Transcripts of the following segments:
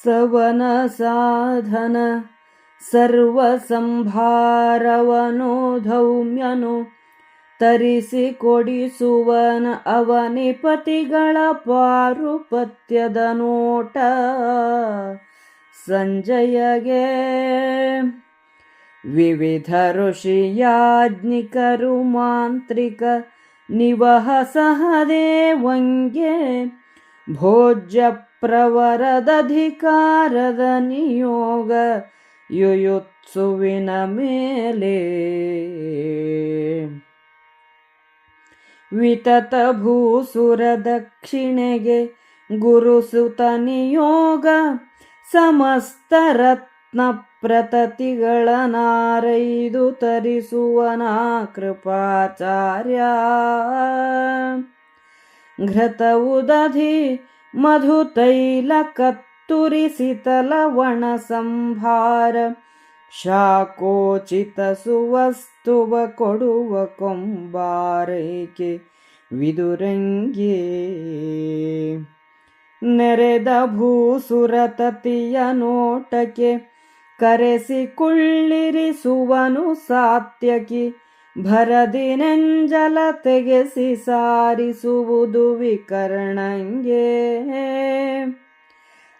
ಸವನ ಸಾಧನ ಸರ್ವ ಸಂಭಾರವನು ಧೌಮ್ಯನು ತರಿಸಿ ಕೊಡಿಸುವನ ಅವನಿಪತಿಗಳ ಪಾರುಪತ್ಯದ ನೋಟ ಸಂಜಯಗೆ. ವಿವಿಧ ಋಷಿಯಾಜ್ಞಿಕರು ಮಾಂತ್ರಿಕ ನಿವಹ ಸಹದೇವಂಗೆ ಭೋಜ್ಯ ಪ್ರವರದಧಿಕಾರದ ನಿಯೋಗ ಯುಯುತ್ಸುವಿನ ಮೇಲೆ. ವಿತತ ಭೂಸುರ ದಕ್ಷಿಣೆಗೆ ಗುರುಸುತ ನಿಯೋಗ ಸಮಸ್ತ ರತ್ನ ಪ್ರತತಿಗಳ ನಾರೈದು ತರಿಸುವನ ಕೃಪಾಚಾರ್ಯ. ಘೃತವು ದಧಿ ಮಧುತೈಲ ಕತ್ತುರಿಸಿತ ಲವಣ ಸಂಭಾರ ಶಾಕೋಚಿತ ಸುವಸ್ತುವ ಕೊಡುವ ಕೊಂಬಾರೈಕೆ ವಿದುರಂಗೇ. ನೆರೆದ ಭೂಸುರತತಿಯ ನೋಟಕ್ಕೆ ಕರೆಸಿ ಕುಳ್ಳಿರಿಸುವನು ಸಾತ್ಯಕಿ ಭರದಿ ನೆಂಜಲ ತೆಗೆಸಿ ಸಾರಿಸುವುದು ವಿಕರ್ಣಂಗೆ.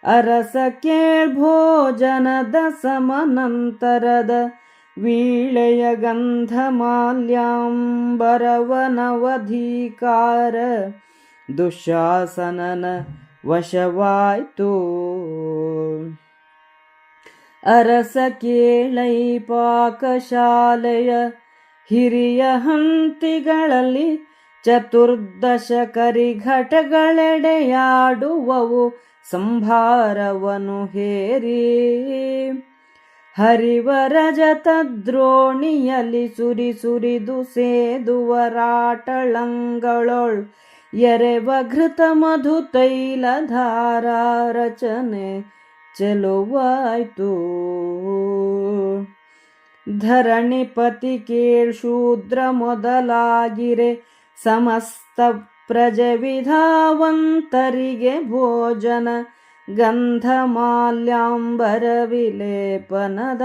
ಅರಸ ಕೇಳ್ಭೋಜನದ ಸಮನಂತರದ ವೀಳೆಯ ಗಂಧ ಮಾಲ್ಯಾಂಬರವನವಧೀಕಾರ ದುಶಾಸನನ ವಶವಾಯ್ತು. ಅರಸ ಕೇಳೈ ಪಾಕಶಾಲೆಯ ಹಿರಿಯ ಹಂತಿಗಳಲ್ಲಿ ಚತುರ್ದಶ ಕರಿಘಟಗಳೆಡೆಯಾಡುವವು ಸಂಭಾರವನು ಹೇರಿ. ಹರಿವರಜತ ದ್ರೋಣಿಯಲ್ಲಿ ಸುರಿದು ಸೇದುವರಾಟಳಂಗಳೊಳ್ ಎರೆವ ಘೃತ ಮಧು ತೈಲಧಾರ ರಚನೆ ಚೆಲುವಾಯ್ತು. ಧರಣಿಪತಿ ಕೇಳ್ಶೂದ್ರ ಮೊದಲಾಗಿರೆ ಸಮಸ್ತ ಪ್ರಜೆ ವಿಧಾವಂತರಿಗೆ ಭೋಜನ ಗಂಧ ಮಾಲ್ಯಾಂಬರ ವಿಲೇಪನದ.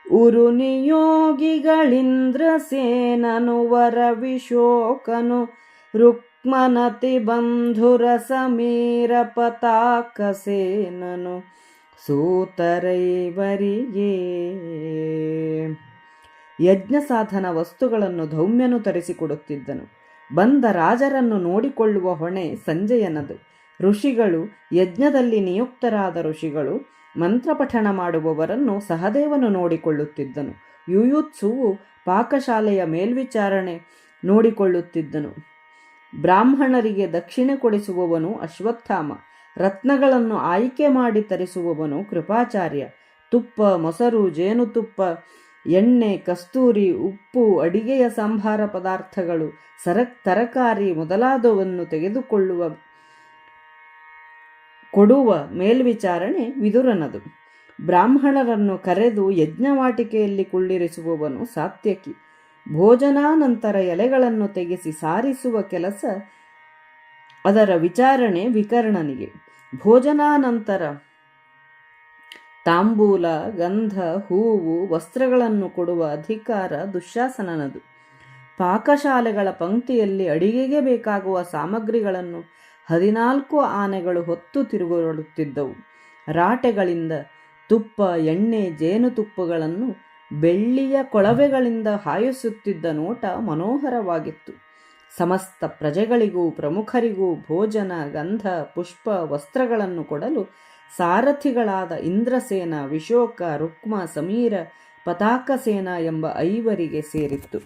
ಉರು ನಿಯೋಗಿಗಳಿಂದ್ರಸೇನನು ವರ ವಿಶೋಕನು ರುಕ್ಮನತಿ ಬಂಧುರ ಸಮೀರ ಪತಾಕ ಸೇನನು ಸೂತರೈವರಿಗೆ. ಯಜ್ಞ ಸಾಧನ ವಸ್ತುಗಳನ್ನು ಧೌಮ್ಯನು ತರಿಸಿಕೊಡುತ್ತಿದ್ದನು. ಬಂದ ರಾಜರನ್ನು ನೋಡಿಕೊಳ್ಳುವ ಹೊಣೆ ಸಂಜಯನದು. ಋಷಿಗಳು, ಯಜ್ಞದಲ್ಲಿ ನಿಯುಕ್ತರಾದ ಋಷಿಗಳು, ಮಂತ್ರಪಠಣ ಮಾಡುವವರನ್ನು ಸಹದೇವನು ನೋಡಿಕೊಳ್ಳುತ್ತಿದ್ದನು. ಯುಯುತ್ಸುವು ಪಾಕಶಾಲೆಯ ಮೇಲ್ವಿಚಾರಣೆ ನೋಡಿಕೊಳ್ಳುತ್ತಿದ್ದನು. ಬ್ರಾಹ್ಮಣರಿಗೆ ದಕ್ಷಿಣೆ ಕೊಡಿಸುವವನು ಅಶ್ವತ್ಥಾಮ. ರತ್ನಗಳನ್ನು ಆಯ್ಕೆ ಮಾಡಿ ತರಿಸುವವನು ಕೃಪಾಚಾರ್ಯ. ತುಪ್ಪ, ಮೊಸರು, ಜೇನುತುಪ್ಪ, ಎಣ್ಣೆ, ಕಸ್ತೂರಿ, ಉಪ್ಪು, ಅಡಿಗೆಯ ಸಂಭಾರ ಪದಾರ್ಥಗಳು, ತರಕಾರಿ ಮೊದಲಾದವನ್ನು ಕೊಡುವ ಮೇಲ್ವಿಚಾರಣೆ ವಿದುರನದು. ಬ್ರಾಹ್ಮಣರನ್ನು ಕರೆದು ಯಜ್ಞವಾಟಿಕೆಯಲ್ಲಿ ಕುಳ್ಳಿರಿಸುವವನು ಸಾತ್ಯಕಿ. ಭೋಜನಾನಂತರ ಎಲೆಗಳನ್ನು ತೆಗೆಸಿ ಸಾರಿಸುವ ಕೆಲಸ ಅದರ ವಿಚಾರಣೆ ವಿಕರ್ಣನಿಗೆ. ಭೋಜನಾನಂತರ ತಾಂಬೂಲ, ಗಂಧ, ಹೂವು, ವಸ್ತ್ರಗಳನ್ನು ಕೊಡುವ ಅಧಿಕಾರ ದುಶ್ಯಾಸನನದು. ಪಾಕಶಾಲೆಗಳ ಪಂಕ್ತಿಯಲ್ಲಿ ಅಡಿಗೆಗೆ ಬೇಕಾಗುವ ಸಾಮಗ್ರಿಗಳನ್ನು 14 ಆನೆಗಳು ಹೊತ್ತು ತಿರುಗುತ್ತಿದ್ದವು. ರಾಟೆಗಳಿಂದ ತುಪ್ಪ, ಎಣ್ಣೆ, ಜೇನುತುಪ್ಪಗಳನ್ನು ಬೆಳ್ಳಿಯ ಕೊಳವೆಗಳಿಂದ ಹಾಯಿಸುತ್ತಿದ್ದ ನೋಟ ಮನೋಹರವಾಗಿತ್ತು. ಸಮಸ್ತ ಪ್ರಜೆಗಳಿಗೂ ಪ್ರಮುಖರಿಗೂ ಭೋಜನ, ಗಂಧ, ಪುಷ್ಪ, ವಸ್ತ್ರಗಳನ್ನು ಕೊಡಲು ಸಾರಥಿಗಳಾದ ಇಂದ್ರಸೇನ, ವಿಶೋಕ, ರುಕ್ಮ, ಸಮೀರ, ಪತಾಕಸೇನ ಎಂಬ 5 ಸೇರಿತ್ತು.